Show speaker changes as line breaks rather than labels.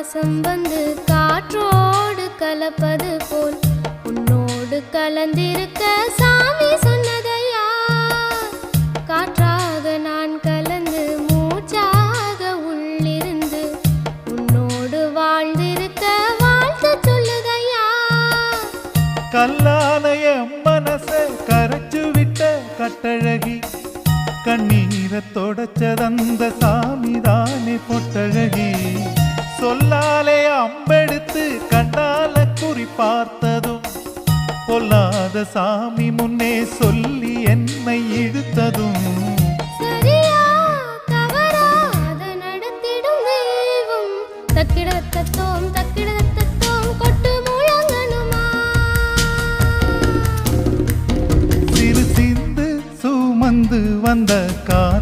பாசம் வந்து காற்றோடு கலப்பது போல் உன்னோடு கலந்திருக்க சாமி சொன்னதையா. காற்றாக நான் கலந்து மூச்சாக உள்ளிருந்து உன்னோடு வாழ்ந்திருக்க வாழ்த்து சொல்லுதையா.
கல்லாலய மனச கரைச்சு விட்ட கட்டழகி, கண்ணீரை தொடச்சதந்த சாமிதானே பொட்டழகி. சொல்லாலே அம்பெடுத்து கண்ணால குறி பார்த்ததும், பொல்லாத சாமி முன்னே சொல்லி என்னை இழுத்ததும்.
சரியா தவறா அத நடத்திடும் தெய்வம். தக்கிடத்தத்தோம் தக்கிடத்தத்தோம் கொட்டு முழங்கணுமா.
சிறு சிந்து சுமந்து வந்த கார்